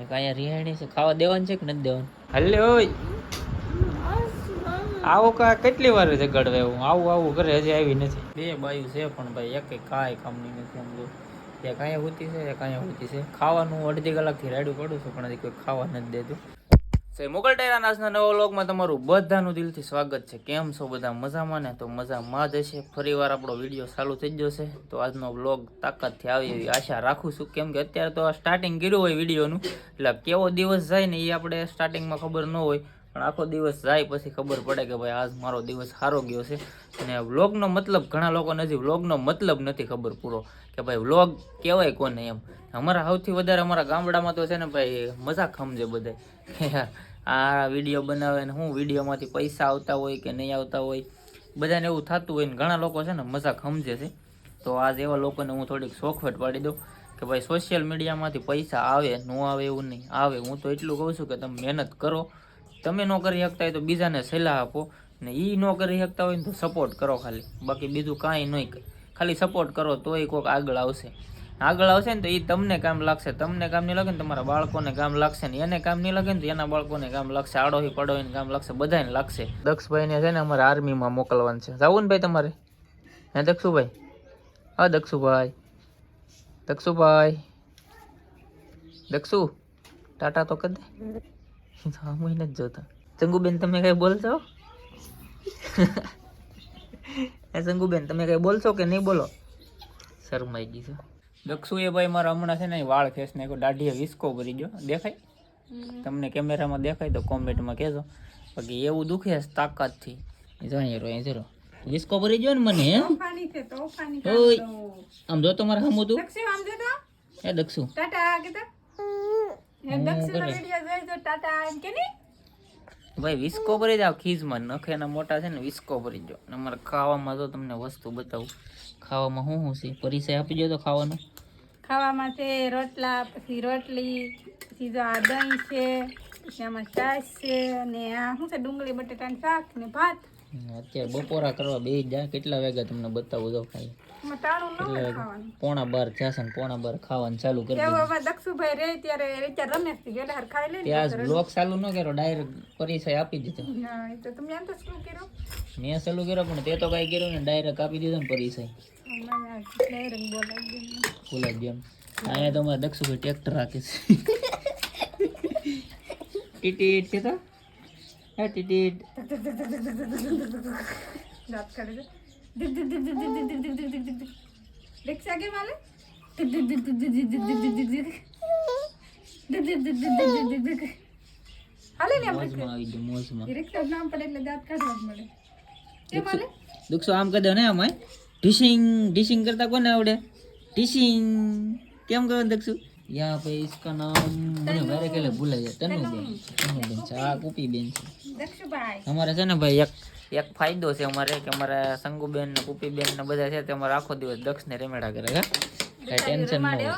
એક અહીંયા રિહાણી છે, ખાવા દેવાનું છે કે નથી દેવાનું? હાલે ઓય આવો કેટલી વાર જગાડવા હું આવું કરે હજી આવી નથી. બે બાયું છે પણ ભાઈ એક કાંઈ કામની નથી. સમજો એક અહીંયા હોતી છે, એક અહીંયા હોતી છે. ખાવાનું અડધી કલાકથી રાડ્યું પડું છું પણ હજી કોઈ ખાવા નથી દેતું. મોગલ ટાયરા નાસના નવા વ્લોગમાં તમારું બધાનું દિલથી સ્વાગત છે. કેમ છો બધા? મજામાં ને? તો મજામાં જ હશે. ફરી વાર આપણો વિડીયો ચાલુ થઈ જશે. તો આજનો વ્લોગ તાકાતથી આવે એવી આશા રાખું છું. કેમ કે અત્યારે તો સ્ટાર્ટિંગ કર્યું હોય વિડીયોનું, એટલે કેવો દિવસ જાય ને એ આપણે સ્ટાર્ટિંગમાં ખબર ન હોય, પણ આખો દિવસ જાય પછી ખબર પડે કે ભાઈ આજ મારો દિવસ સારો ગયો છે. અને વ્લોગનો મતલબ ઘણા લોકોને હજી વ્લોગનો મતલબ નથી ખબર પૂરો, કે ભાઈ વ્લોગ કહેવાય કોને એમ. અમારા સૌથી વધારે અમારા ગામડામાં તો છે ને ભાઈ મજાક સમજે બધા, આ વિડીયો બનાવે ને હું વિડીયોમાંથી પૈસા આવતા હોય કે નહીં આવતા હોય, બધાને એવું થતું હોય ને ઘણા લોકો છે ને મજાક સમજે છે. તો આજ એવા લોકોને હું થોડીક શોખવટ પાડી દઉં કે ભાઈ સોશિયલ મીડિયામાંથી પૈસા આવે ન આવે એવું નહીં, આવે. હું તો એટલું કહું છું કે તમે મહેનત કરો, તમે ન કરી શકતા હોય તો બીજાને સલાહ આપો, ને એ ન કરી શકતા હોય ને તો સપોર્ટ કરો ખાલી, બાકી બીજું કાંઈ નહીં. ખાલી સપોર્ટ કરો તોય કોઈક આગળ આવશે ને તો એ તમને કામ લાગશે. તમને કામ નહીં લાગે ને તમારા બાળકોને કામ લાગશે, ને એને કામ નહીં લાગે ને તો એના બાળકોને કામ લાગશે, આડોહી પડોહીને કામ લાગશે, બધાને લાગશે. દક્ષભાઈને છે ને અમારે આર્મીમાં મોકલવાનું છે. જવું ને ભાઈ તમારે? હે દક્ષુભાઈ? હા દક્ષુભાઈ, દક્ષુ ટાટા તો કરી દે. હું નથી જોતા. સંગુબેન તમે કઈ બોલશો? સંગુબેન તમે કઈ બોલશો કે નહીં બોલો? શરમાઈ ગઈ છે. દક્ષુ એ ભાઈ મારા હમણાં છે ને વાળ ખેસ નાખ્યો, દાઢીએ વિસ્કો ભરી ગયો. દેખાય તમને? કેમેરામાં દેખાય તો કોમેન્ટમાં કહેજો. બાકી એવું દુખે છે તાકાતથી. જાણીએ જરો વિસ્કો ભરી ગયો ને મને. હે ઓય આમ જો તમારે હમું તું એ દક્ષુ ભાઈ વિસ્કો ભરી જાવ ખીજમાં. નખેના મોટા છે ને વિસ્કો ભરી ગયો. અમારે ખાવામાં તો તમને વસ્તુ બતાવું. ખાવામાં શું છે? પરિચય આપી દો તો ખાવાનો. ખાવામાં છે રોટલા, પછી રોટલી, પછી જો આ દહીં છે, પછી આમાં છાશ છે, અને આ શું છે ડુંગળી બટેટાનું શાક ને ભાત. અત્યારે બપોરા કરવા બે જાય. કેટલા વાગ્યા તમને બતાવું દો ખાલી. પોણા 12 થયા ને પોણા 12 ખાવાનું ચાલુ કરી દીધું. દક્ષુભાઈ રે ત્યારે રમેશ થી ગયેલા ખાઈ લે. ત્યાં બ્લોગ ચાલુ ન કર્યો, ડાયરેક્ટ પરિચય આપી દીધો. તો તમે એમ તો શું કર્યો? મેં ચાલુ કર્યો પણ તે તો કઈ કર્યું ને, ડાયરેક્ટ આપી દીધો ને પરિચય. બોલાવી દે. અહીંયા તો અમારા દક્ષુભાઈ ટ્રેક્ટર રાખે છે. ટીટીટ છે તો ટીટીટ રાત કાઢે રિક્ષા કે માલે હાલે ને મોજમાં આવી ગયો. મોજમાં રિક્ષા નામ પડે એટલે દાંત કાઢવા મળે. કે માલે દક્ષુ આમ કહી દો ને, આમાં ઢીસિંગ કરતા કોને આવડે? ઢીસિંગ કેમ કરો દક્ષુ? યા ભાઈ इसका नाम મને વારે કેલે ભૂલાઈ જાય. તનુબેન છે. આ કુપીબેન છે. દક્ષુભાઈ અમારે છે ને ભાઈ એક ફાયદો છે અમારે, કે અમારા સંગુબેન ને કુપીબેન ને બધા છે તે અમારે આખો દિવસ દક્ષ ને રમેડા કરે. કઈ ટેન્શન ન હોય,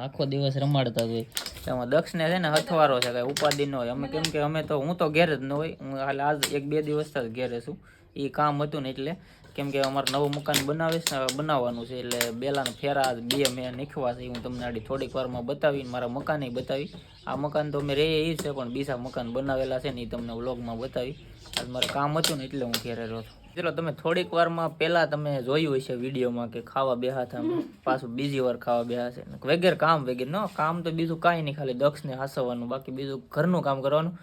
આખો દિવસ રમાડતા હોય. એમાં દક્ષ ને છે ને હથવારો છે, કઈ ઉપાધિ ન હોય. અમે કેમ કે અમે તો હું તો ઘેર જ ન હોય, હું હાલ આજ 1-2 દિવસ જ ઘેરે છું. એ કામ હતું ને એટલે, કેમ કે અમારે નવું મકાન બનાવવાનું છે, એટલે બેલાને ફેરા 2 મેં નાખવા છે. હું તમને આડી થોડીક વારમાં બતાવી, મારા મકાને બતાવી. આ મકાન તો અમે રહીએ એ છે, પણ બીજા મકાન બનાવેલા છે ને એ તમને વ્લોગમાં બતાવી. આજ મારે કામ હતું ને એટલે હું ઘેરે રહ્યો છું. ચલો તમે થોડીક વારમાં પહેલાં તમે જોયું હશે વિડીયોમાં કે ખાવા બેહા હતા, પાછું બીજી વાર ખાવા બેહા છે વગેરે કામ વગેરે. ન કામ તો બીજું કાંઈ નહીં, ખાલી દક્ષને હાસવવાનું, બાકી બીજું ઘરનું કામ કરવાનું,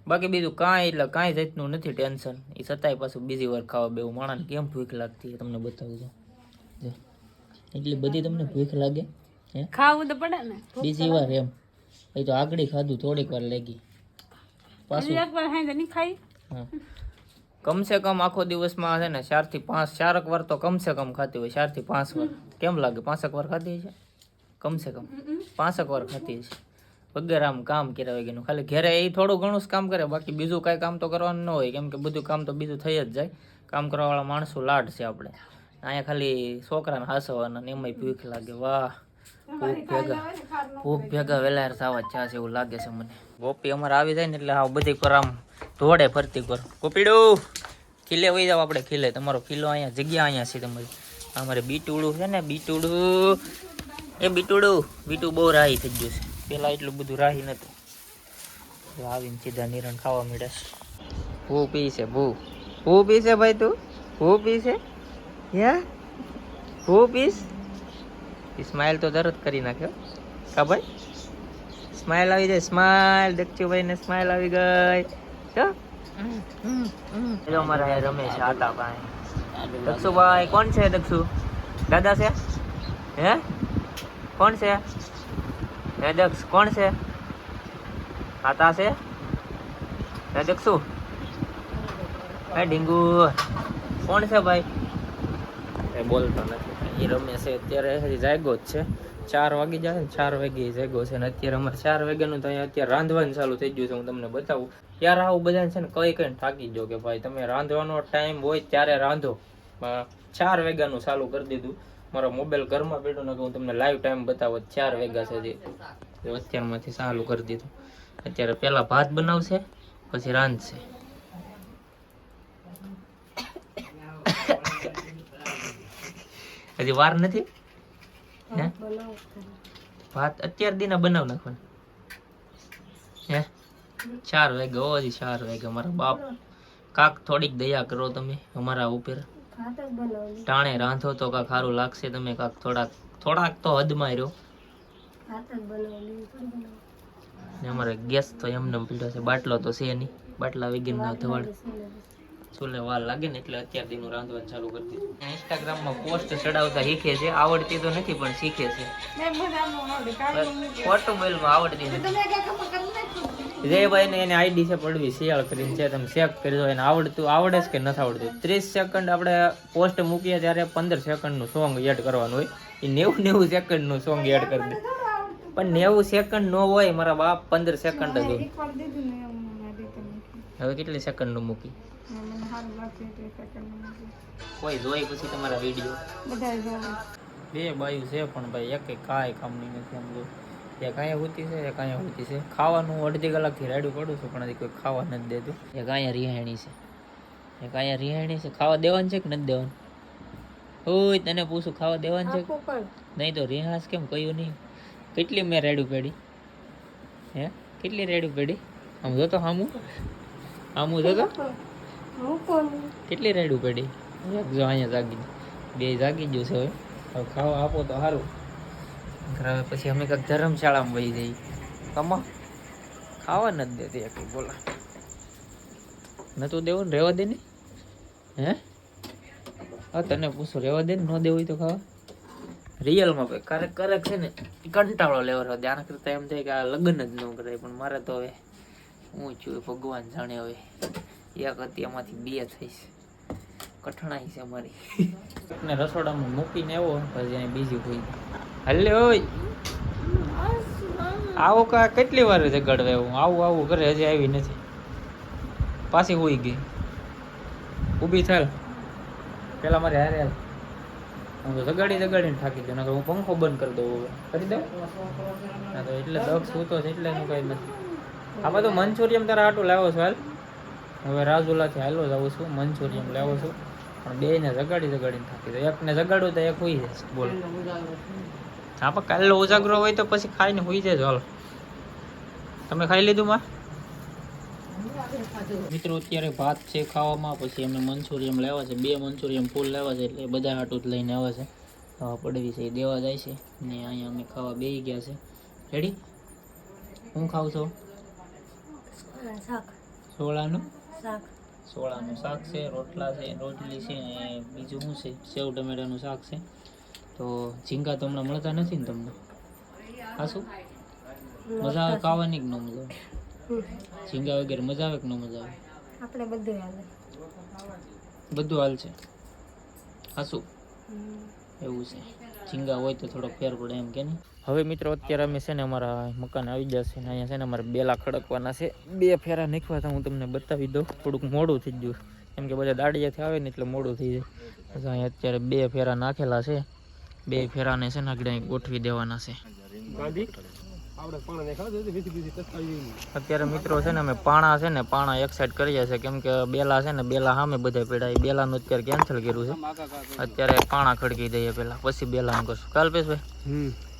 બાકી બીજું કાંઈ એટલે કાંઈ જાતનું નથી ટેન્શન. એ છતાંય પાછું બીજી વાર ખાવા બેવું. માણસને કેમ ભૂખ લાગતી તમને બતાવું છું. એટલી બધી તમને ભૂખ લાગે? હે ખાવું તો પડે ને બીજી વાર એમ. એ તો આગળ ખાધું, થોડીક વાર લાગી પાછું. એકવાર હાઈ નહીં ખાઈ. હા કમસે કમ આખો દિવસમાં છે ને 4 થી 5 4 વાર તો કમસે કમ ખાતી હોય. 4 થી 5 વાર કેમ લાગે? 5 વાર ખાતી છે કમસે કમ. 5 વાર ખાતી છે વગેરે આમ કામ કર્યા વગેરેનું. ખાલી ઘરે એ થોડું ઘણું જ કામ કરે, બાકી બીજું કાંઈ કામ તો કરવાનું ન હોય, કેમ કે બધું કામ તો બીજું થઈ જ જાય. કામ કરવાવાળા માણસો લાડ છે આપણે. અહીંયા ખાલી છોકરાને હાસવાના ને એમાંય ભૂખ લાગે. વાહ ભૂખ ભેગા વેલાર થવા જ છે એવું લાગે છે મને. ગોપી અમારે આવી જાય ને એટલે હા બધી પર આમ ધોડે ફરતી કર. ગોપીડું ખીલે વહી જાવ આપણે. ખીલે તમારો ખીલો અહીંયા જગ્યા અહીંયા છે તમારી. અમારે બીટુડું છે ને, બીટુડું એ બીટુડું બહુ રાહી થઈ ગયું છે. પેલા એટલું બધું રાહી નતું. આવીને સીધા નિરણ ખાવા મળે. ભૂ પી છે ભૂ. ભૂ પી છે ભાઈ તું? ભૂ પી છે? યા ભૂ પીસ? સ્માઈલ તો તરત કરી નાખ્યો કા ભાઈ? સ્માઈલ આવી જાય, સ્માઈલ. દક્ષુભાઈ ને સ્માઈલ આવી ગઈ. જો અમારા રમેશ આટા ભાઈ. દક્ષુભાઈ કોણ છે? દક્ષુ દાદા છે? હે કોણ છે? હે દક્ષ કોણ છે? આતા છે? હે દક્ષુ? હે ડીંગુ કોણ છે ભાઈ? એ બોલતો નથી. એ રમે છે અત્યારે. હજી જાગ્યો જ છે. 4 વાગી જાય ને, 4 વાગે જાગ્યો છે ને અત્યારે અમારે 4 વાગ્યાનું તો અહીંયા અત્યારે રાંધવાનું ચાલુ થઈ ગયું છે. હું તમને બતાવું. ત્યારે આવું બધાને છે ને કઈ થાકી જો કે ભાઈ તમે રાંધવાનો ટાઈમ હોય ત્યારે રાંધો. 4 વાગ્યાનું ચાલુ કરી દીધું. મારો મોબાઈલ ઘરમાં બેઠો ને હું તમને લાઈવ ટાઈમ બતાવો. 4 વાગ્યા સુધી અત્યારમાંથી ચાલુ કરી દીધું. અત્યારે પેલા ભાત બનાવશે પછી રાંધશે. હજી વાર નથી હે? ભાત અત્યાર દીના બનાવ નાખવાનું હે? 4 વાગે હજી 4 વાગે. મારા બાપ કાક થોડીક દયા કરો તમે અમારા ઉપર. ટાણે રાંધો તો કાક સારું લાગશે. તમે કાક થોડાક તો હદમાં રહ્યો. અમારે ગેસ તો એમને પીડ્યો છે. બાટલો તો છે નહીં. બાટલા વગર ના ધવાડ ચૂલે વાર લાગે ને એટલે અત્યાર દીનું રાંધવાનું ચાલુ કરી દીધું. ઇન્સ્ટાગ્રામમાં પોસ્ટ ચડાવતા શીખે છે. આવડતી તો નથી પણ શીખે છે. ખોટું બોલમાં આવડતી નથી. જયભાઈ ને એની આઈડી છે પડવી શિયાળ કરીને છે. તમે ચેક કરી દો. એને આવડે છે કે નથી આવડતું. 30 સેકન્ડ આપણે પોસ્ટ મૂકીએ ત્યારે 15 સેકન્ડનું સોંગ એડ કરવાનું હોય. એ 90 સેકન્ડનું સોંગ એડ કરી દે. પણ 90 સેકન્ડ નો હોય મારા બાપ. 15 સેકન્ડ જ હોય. હવે કેટલી સેકન્ડનું મૂકી? કોઈ જોઈ પછી તમારા વિડીયો બે બાયું છે પણ ભાઈ એક કાંઈ કામની નથી. સમજો એક અહીંયા હોતી છે, એક અહીંયા હોતી છે. ખાવાનું અડધી કલાકથી રેડું પડું છું પણ હજી કોઈ ખાવા નથી દેતું. એક અહીંયા રિહાણી છે, એક અહીંયા રિહાણી છે. ખાવા દેવાનું છે કે નથી દેવાનું? ઓય તને પૂછું ખાવા દેવાનું છે નહીં તો રિહાસ કેમ કહ્યું નહીં? કેટલી મેં રેડું પેડી હે? કેટલી રેડું પેડી? આમ જોતો સામું જોતો કેટલી રેડું પેડી? જો અહીંયા જાગી બે જાગી ગયું છે. હવે ખાવા આપો તો સારું. હવે પછી અમે કંઈક ધર્મશાળામાં વહી જઈએ. કમા ખાવા નથી દેતી એક. બોલા નતું દેવું ને? રહેવા દે ને હે? હા તને પૂછું રહેવા દે ને? ન દેવું હોય તો ખાવા. રિયલમાં ભાઈ ક્યારેક છે ને કંટાળો લેવાનો. ધ્યાન કરતા એમ થાય કે આ લગ્ન જ ન કરાય. પણ મારે તો હવે હું છું ભગવાન જાણે. હવે એક હતી એમાંથી 2 થઈશ. કઠણાઈ છે અમારી. ને રસોડામાં મૂકીને આવ્યો પછી એને બીજી કોઈ હલે હોય આવો કા કેટલી વાર જગાડવા એવું? આવું કરે હજી આવી નથી. પાછી હોઈ ગઈ. ઊભી થાય પેલા મારે હારે હાલ. હું તો જગાડીને થાકી દઉં. હું પંખો બંધ કરી દઉં. હવે કરી દઉં ના તો એટલે દક્ષ સૂતો છે એટલે એનું કઈ નથી. આમાં તો મંચુરિયમ તારા આટું લાવ્યો છું. હાલ હવે રાજુલાથી હાલો જાઉં છું. મંચુરિયમ લાવો છું પણ બેને જગાડીને થાકી દઉં. એકને જગાડું તો એક હોઈ જાય. બોલ હા પણ કાલે ઉજાગરો હોય તો પછી ખાઈને હોઈ જાય. ચાલો તમે ખાઈ લીધું માં? મિત્રો અત્યારે ભાત છે ખાવામાં. પછી એમને મંચુરિયમ લાવ્યા છે. 2 મંચુરિયમ ફૂલ લાવ્યા છે એટલે બધા હાટું જ લઈને આવ્યા છે. પડવી છે એ દેવા જાય છે. ને અહીંયા અમે ખાવા બેસી ગયા છે. રેડી? હું ખાવ છો? સોળાનું શાક છે, રોટલી છે ને બીજું શું છે? સેવ ટમેટાનું શાક છે. તો ઝીંગા તો હમણાં મળતા નથી ને તમને? હા શું મજા આવે ખાવાની કે ન મજા આવે? ઝીંગા વગેરે મજા આવે કે ન મજા આવે? આપણે બધું હાલ છે. હા શું એવું છે? ઝીંગા હોય તો થોડોક ફેર પડે એમ કે નહીં? હવે મિત્રો અત્યારે અમે છે ને અમારા મકાન આવી જશે ને અહીંયા છે ને અમારે બેલા ખડકવાના છે. 2 ફેરા નાખવા તો હું તમને બતાવી દઉં. થોડુંક મોડું થઈ ગયું કેમ કે બધા દાડિયાથી આવે ને એટલે મોડું થઈ જાય. અહીંયા અત્યારે 2 ફેરા નાખેલા છે. 2 ફેરાને છે ને આગળ ગોઠવી દેવાના છે. અત્યારે મિત્રો છે ને અમે પાણા એક સાઈડ કરીએ છીએ કેમ કે બેલા છે ને બેલા સામે બધા પેડા. બેલાનું અત્યારે કેન્સલ કર્યું છે. અત્યારે પાણા ખડકી દઈએ પેલા પછી બેલાનું કરશું. કાલ પેશભાઈ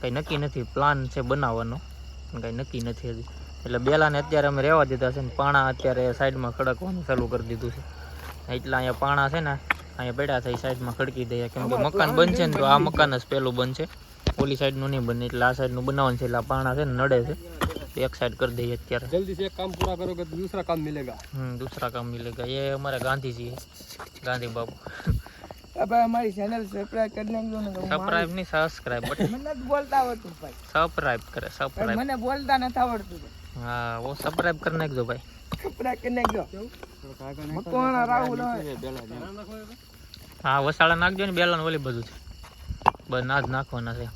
કઈ નક્કી નથી. પ્લાન છે બનાવવાનો. પણ કાંઈ નક્કી નથી હજી. એટલે બેલાને અત્યારે અમે રહેવા દીધા છે ને પાણા અત્યારે સાઈડમાં ખડકવાનું ચાલુ કરી દીધું છે. એટલા અહીંયા પાણા છે ને અહીંયા પડ્યા થઈ સાઈડમાં ખડકી દઈએ, કેમ કે મકાન બનશે ને તો આ મકાન જ પહેલું બનશે, ઓલી સાઈડનું નહીં બને. એટલે આ સાઈડનું બનાવવાનું છે. એટલે આ પાણા છે ને નડે છે તો એક સાઈડ કરી દઈએ અત્યારે. जल्दी से एक काम पूरा करोगे तो दूसरा काम मिलेगा. दूसरा काम मिलेगा. ये हमारे गांधी जी है, गांधी बाबू. अब हमारी चैनल सब्सक्राइब करने दो ना. सब्सक्राइब नहीं सब्सक्राइब बट મને બોલતા આવડતું ભાઈ, सब्सक्राइब करे सब्सक्राइब. મને બોલતા નથી આવડતું. हाँ वो सब्सक्राइब करने दो भाई. સબ્સક્રાઇબ કરીને દો. મકવાણા રાહુલ હા વસાડા નાખજો ને બેલા ને ઓલી બધું છે બસ ના જ નાખવાના છે.